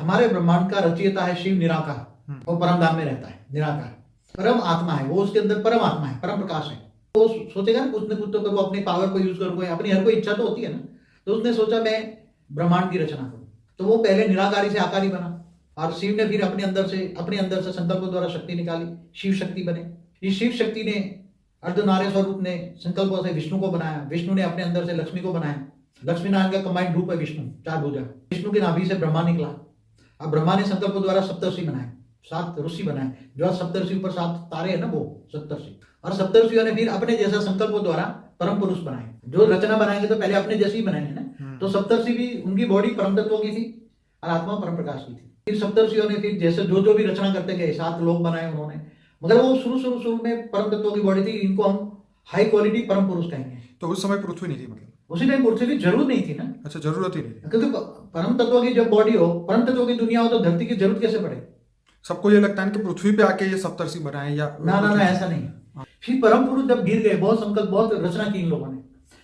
हमारे ब्रह्मांड का रचयिता है शिव निराकार और परम धाम में रहता है निराकार, परम आत्मा है वो, उसके अंदर परम आत्मा है, परम प्रकाश है। वो सोचेगा ना कुछ न कुछ तो करो, अपनी पावर को यूज करो, अपनी हर कोई इच्छा तो होती है ना। तो उसने सोचा मैं ब्रह्मांड की रचना करूं, तो वो पहले निराकारी से आकारी बना और शिव ने फिर अपने अंदर से संकल्पों द्वारा शक्ति निकाली, शिव शक्ति बने। इस शिव शक्ति ने अर्धनार्य स्वरूप ने संकल्पों से विष्णु को बनाया, विष्णु ने अपने अंदर से लक्ष्मी को बनाया। लक्ष्मी नारायण का कंबाइंड रूप है विष्णु, चार भुजा। विष्णु के नाभि से ब्रह्मा निकला। अब ब्रह्मा ने संकल्पों द्वारा सप्तर्षि बनाए, 7 ऋषि बनाए, जो 7 ऊपर 7 तारे है ना वो सप्तर्षि। और सप्तर्षियों ने फिर अपने जैसा संकल्पों द्वारा परम पुरुष बनाए। जो रचना बनाएंगे तो पहले अपने जैसे ही बनाएंगे ना। तो सप्तर्षि भी उनकी बॉडी परम तत्वों की थी और आत्मा परम प्रकाश की थी। फिर सप्तर्षियों ने फिर जैसे जो भी रचना करते गए, 7 लोक बनाए उन्होंने, मगर वो शुरू में परम तत्वों की बॉडी थी। इनको हम हाई क्वालिटी परम पुरुष कहेंगे। तो उस समय पृथ्वी नहीं थी, मतलब उसी टाइम पृथ्वी की जरूरत नहीं थी ना। अच्छा, जरूरत ही नहीं थी, क्योंकि परम तत्वों की जब बॉडी हो, परम तत्वों की दुनिया हो, तो धरती की जरूरत कैसे पड़े। सबको ये लगता है कि पृथ्वी पे आके ये सप्तर्षि बनाए या ना ना ना, ऐसा नहीं। फिर परम पुरुष जब गिर गए, बहुत संकल्प बहुत रचना की इन लोगों ने,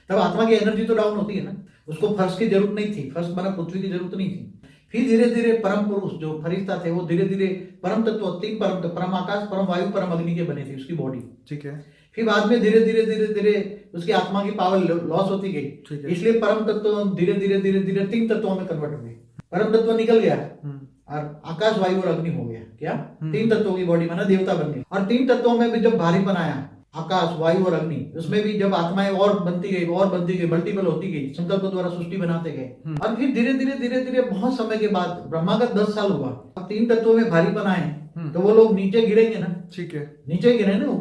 तब आत्मा की एनर्जी तो डाउन होती है ना। उसको फर्श की जरूरत नहीं थी, फर्श बना पृथ्वी की जरूरत नहीं थी। फिर धीरे धीरे परम पुरुष जो फरिश्ता थे वो धीरे धीरे परम तत्व, 3 परम, परम आकाश, परम वायु, परम अग्नि के बने थे उसकी बॉडी। ठीक है। फिर बाद में धीरे धीरे उसकी आत्मा की पावर लॉस होती गई, इसलिए परम तत्व धीरे धीरे 3 तत्वों में कन्वर्ट हो गए। परम तत्व निकल गया और आकाश, वायु और अग्नि हो गया। क्या 3 तत्वों की बॉडी बना, देवता बन गए। और 3 तत्वों में भी जब भारीपन आया, आकाश, वायु और अग्नि, उसमें भी जब आत्माएं और बनती गई, मल्टीपल होती गई, संकल्प द्वारा सृष्टि बनाते गए। और फिर धीरे धीरे बहुत समय के बाद ब्रह्मा का 10 साल हुआ, अब 3 तत्वों में भारीपन आए तो वो लोग नीचे गिरेंगे ना। ठीक है, नीचे गिरे ना,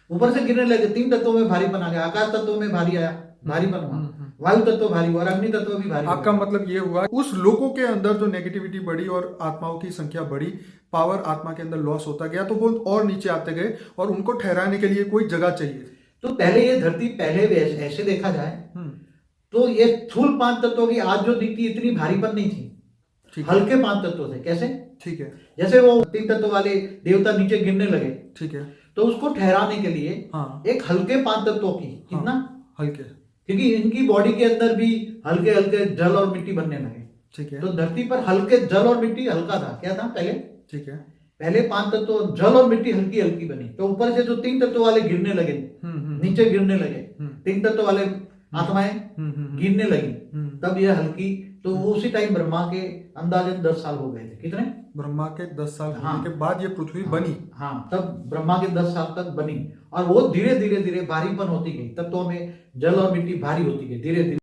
ऊपर से गिरने लगे। 3 तत्वों में भारीपन आ गया, आकाश तत्व में भारीपन हुआ, वायु तत्व भारी हुआ और अग्नि तत्व भी भारी। आपका मतलब ये हुआ उस लोगों के अंदर जो नेगेटिविटी बढ़ी और आत्माओं की संख्या बढ़ी, पावर आत्मा के अंदर लॉस होता गया, तो वो और नीचे आते गए और उनको ठहराने के लिए कोई जगह चाहिए। तो पहले ये धरती, पहले ऐसे देखा जाए तो ये स्थूल 5 तत्वों की आज जो दिखती इतनी भारीपन नहीं थी, हल्के 5 तत्व थे। कैसे? ठीक है, जैसे वो 3 तत्व वाले देवता नीचे गिरने लगे, ठीक है, तो उसको ठहराने के लिए एक हल्के 5 तत्वों की, कितना हल्के, क्योंकि इनकी बॉडी के अंदर भी हल्के हल्के जल और मिट्टी बनने लगे। ठीक है, तो धरती पर हल्के जल और मिट्टी हल्का था। क्या था पहले? ठीक है, पहले 5 तत्व जल और मिट्टी हल्की हल्की बनी। तो ऊपर से जो 3 तत्व वाले गिरने लगे, नीचे गिरने लगे, 3 तत्व वाले आत्माएं गिरने लगी, तब यह हल्की। तो उसी टाइम ब्रह्मा के अंदाजन 10 साल हो गए थे। कितने? ब्रह्मा के 10 साल होने के बाद ये पृथ्वी बनी। हाँ, तब ब्रह्मा के 10 साल तक बनी और वो धीरे धीरे भारीपन होती गई, तत्वों में जल और मिट्टी भारी होती गई धीरे धीरे।